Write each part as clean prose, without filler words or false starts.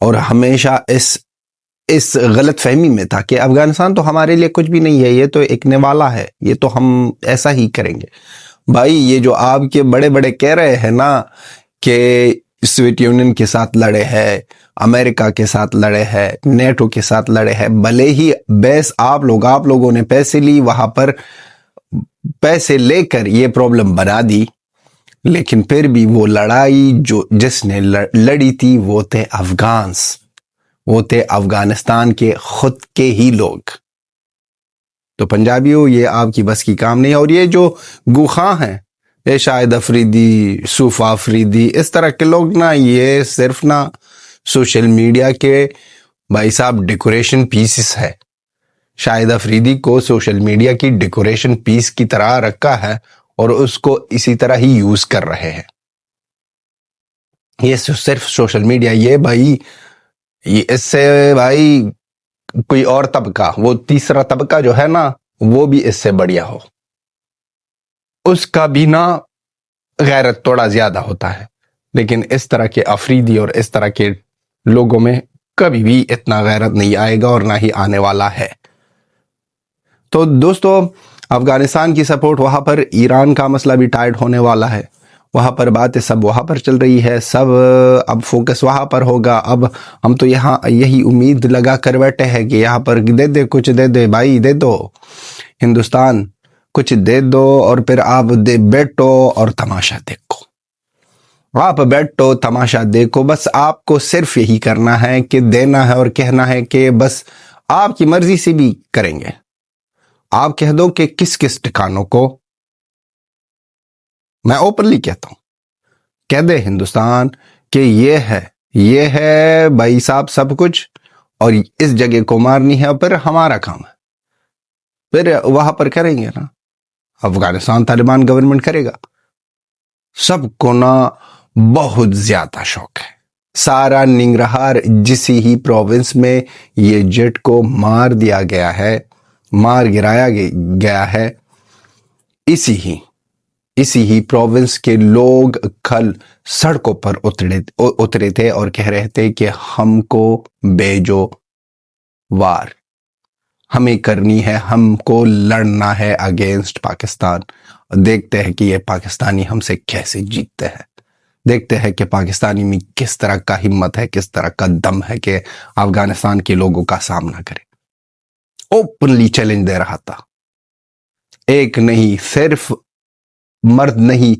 اور ہمیشہ اس غلط فہمی میں تھا کہ افغانستان تو ہمارے لیے کچھ بھی نہیں ہے، یہ تو ایک نوالا ہے، یہ تو ہم ایسا ہی کریں گے۔ بھائی یہ جو آپ کے بڑے بڑے کہہ رہے ہیں نا کہ سوویت یونین کے ساتھ لڑے ہیں، امریکہ کے ساتھ لڑے ہیں، نیٹو کے ساتھ لڑے ہیں، بھلے ہی بیس آپ لوگوں نے پیسے لی، وہاں پر پیسے لے کر یہ پرابلم بنا دی، لیکن پھر بھی وہ لڑائی جس نے لڑی تھی وہ تھے وہ تھے افغانستان کے خود کے ہی لوگ۔ تو پنجابیوں یہ آپ کی بس کی کام نہیں، اور یہ جو گوخاں ہیں، یہ شاہد افریدی، صوفہ افریدی، اس طرح کے لوگ نا، یہ صرف نا سوشل میڈیا کے بھائی صاحب ڈیکوریشن پیسز ہے۔ شاہد افریدی کو سوشل میڈیا کی ڈیکوریشن پیس کی طرح رکھا ہے اور اس کو اسی طرح ہی یوز کر رہے ہیں۔ یہ صرف سوشل میڈیا، یہ بھائی اس سے بھائی کوئی اور طبقہ، وہ تیسرا طبقہ جو ہے نا، وہ بھی اس سے بڑھیا ہو، اس کا بھی نا غیرت تھوڑا زیادہ ہوتا ہے، لیکن اس طرح کے افریدی اور اس طرح کے لوگوں میں کبھی بھی اتنا غیرت نہیں آئے گا اور نہ ہی آنے والا ہے۔ تو دوستو، افغانستان کی سپورٹ، وہاں پر ایران کا مسئلہ بھی ٹائٹ ہونے والا ہے، وہاں پر باتیں سب وہاں پر چل رہی ہے، سب اب فوکس وہاں پر ہوگا۔ اب ہم تو یہاں یہی امید لگا کر بیٹھے ہیں کہ یہاں پر دے دے، کچھ دے دے بھائی، دے دو ہندوستان، کچھ دے دو، اور پھر آپ بیٹھو اور تماشا دیکھو، آپ بیٹھو تماشا دیکھو، بس آپ کو صرف یہی کرنا ہے کہ دینا ہے اور کہنا ہے کہ بس آپ کی مرضی سے بھی کریں گے۔ آپ کہہ دو کہ کس کس ٹھکانوں کو، میں اوپنلی کہتا ہوں، کہہ دے ہندوستان کہ یہ ہے بھائی صاحب سب کچھ، اور اس جگہ کو مارنی ہے، اور پھر ہمارا کام ہے، پھر وہاں پر کریں گے نا، افغانستان طالبان گورنمنٹ کرے گا۔ سب کو نا بہت زیادہ شوق ہے، سارا ننگرہار جسی ہی پروونس میں یہ جٹ کو مار دیا گیا ہے، مار گرایا گیا ہے، اسی ہی پروونس کے لوگ کل سڑکوں پر اترے تھے اور کہہ رہے تھے کہ ہم کو بیجو وار، ہمیں کرنی ہے، ہم کو لڑنا ہے اگینسٹ پاکستان۔ دیکھتے ہیں کہ یہ پاکستانی ہم سے کیسے جیتتے ہیں، دیکھتے ہیں کہ پاکستانی میں کس طرح کا ہمت ہے، کس طرح کا دم ہے کہ افغانستان کے لوگوں کا سامنا کرے۔ اوپنلی چیلنج دے رہا تھا، ایک نہیں، صرف مرد نہیں،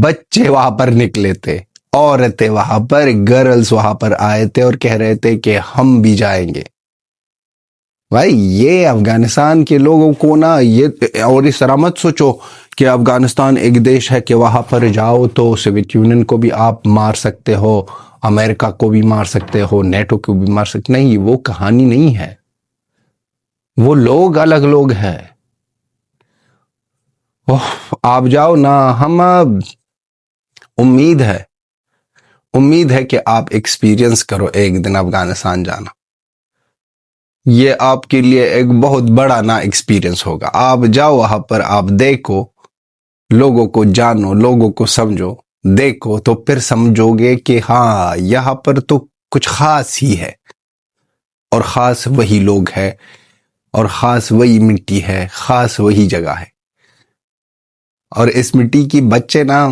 بچے وہاں پر نکلے تھے، عورتیں وہاں پر، گرلز وہاں پر آئے تھے اور کہہ رہے تھے کہ ہم بھی جائیں گے۔ بھائی یہ افغانستان کے لوگوں کو نا، یہ اور اس طرح مت سوچو کہ افغانستان ایک دیش ہے کہ وہاں پر جاؤ تو سوویت یونین کو بھی آپ مار سکتے ہو، امریکہ کو بھی مار سکتے ہو، نیٹو کو بھی مار سکتے، نہیں، وہ کہانی نہیں ہے، وہ لوگ الگ لوگ ہیں۔ آپ جاؤ نا، ہم امید ہے کہ آپ ایکسپیرینس کرو ایک دن افغانستان جانا، یہ آپ کے لیے ایک بہت بڑا نا ایکسپیرینس ہوگا۔ آپ جاؤ وہاں پر، آپ دیکھو، لوگوں کو جانو، لوگوں کو سمجھو، دیکھو، تو پھر سمجھو گے کہ ہاں یہاں پر تو کچھ خاص ہی ہے، اور خاص وہی لوگ ہے، اور خاص وہی مٹی ہے، خاص وہی جگہ ہے۔ اور اس مٹی کی بچے نا،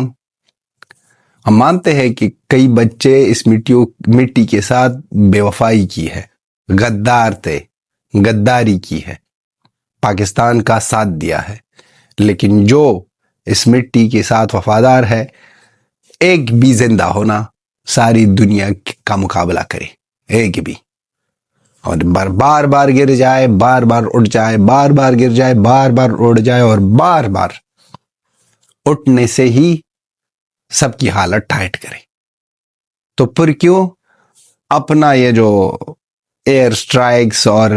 ہم مانتے ہیں کہ کئی بچے اس مٹی کے ساتھ بے وفائی کی ہے، غداری کی ہے، پاکستان کا ساتھ دیا ہے، لیکن جو اس مٹی کے ساتھ وفادار ہے، ایک بھی زندہ ہونا ساری دنیا کا مقابلہ کرے، ایک بھی، اور بار بار گر جائے، بار بار اٹھ جائے، بار بار گر جائے، بار بار اڑ جائے، اور بار بار اٹھنے سے ہی سب کی حالت ٹائٹ کرے۔ تو پھر کیوں اپنا یہ جو ایئر سٹرائکس اور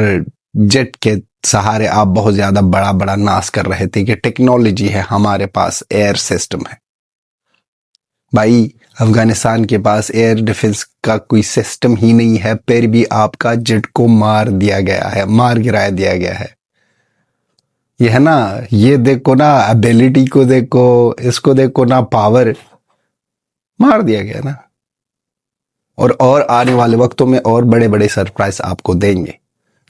جیٹ کے سہارے آپ بہت زیادہ بڑا ناس کر رہے تھے کہ ٹیکنالوجی ہے ہمارے پاس، ایئر سسٹم ہے۔ بھائی افغانستان کے پاس ایئر ڈیفنس کا کوئی سسٹم ہی نہیں ہے، پھر بھی آپ کا جیٹ کو مار گرا دیا گیا ہے۔ یہ ہے نا، یہ دیکھو نا، ابیلٹی کو دیکھو، اس کو دیکھو نا، پاور، مار دیا گیا نا۔ اور آنے والے وقتوں میں اور بڑے بڑے سرپرائز آپ کو دیں گے.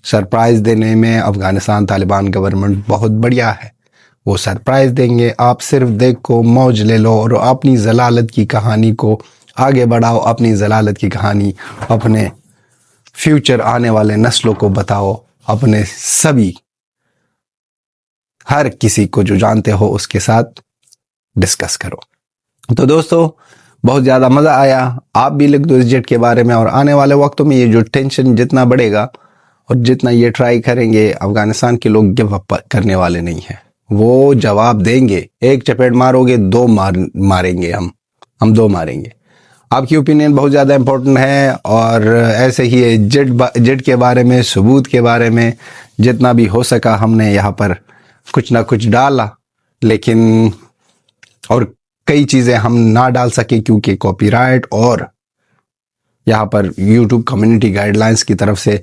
سرپرائز دینے میں افغانستان طالبان گورنمنٹ بہت بڑھیا ہے. وہ سرپرائز دیں گے. آپ صرف دیکھو، موج لے لو اور اپنی ضلالت کی کہانی کو آگے بڑھاؤ. اپنی ضلالت کی کہانی اپنے فیوچر آنے والے نسلوں کو بتاؤ. اپنے سبھی ہر کسی کو جو جانتے ہو اس کے ساتھ ڈسکس کرو. تو دوستو بہت زیادہ مزہ آیا. آپ بھی لکھ دو اس جیٹ کے بارے میں. اور آنے والے وقتوں میں یہ جو ٹینشن جتنا بڑھے گا اور جتنا یہ ٹرائی کریں گے، افغانستان کے لوگ گیو اپ کرنے والے نہیں ہیں. وہ جواب دیں گے. ایک چپیٹ مارو گے، دو ماریں گے. ہم دو ماریں گے. آپ کی اوپینین بہت زیادہ امپورٹنٹ ہے. اور ایسے ہی جیٹ کے بارے میں، ثبوت کے بارے میں جتنا بھی ہو سکا ہم نے یہاں پر کچھ نہ کچھ ڈالا. لیکن اور کئی چیزیں ہم نہ ڈال سکے کیونکہ کاپی رائٹ اور یہاں پر یوٹیوب کمیونٹی گائیڈ لائنس کی طرف سے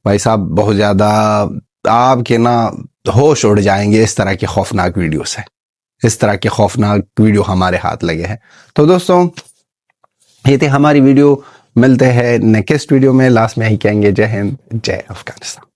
بھائی صاحب بہت زیادہ آپ کے نا ہوش اڑ جائیں گے. اس طرح کے خوفناک ویڈیوز ہیں. اس طرح کے خوفناک ویڈیو ہمارے ہاتھ لگے ہیں. تو دوستوں یہ تھی ہماری ویڈیو. ملتے ہیں نیکسٹ ویڈیو میں. لاسٹ میں ہی کہیں گے جے ہند، جے افغانستان.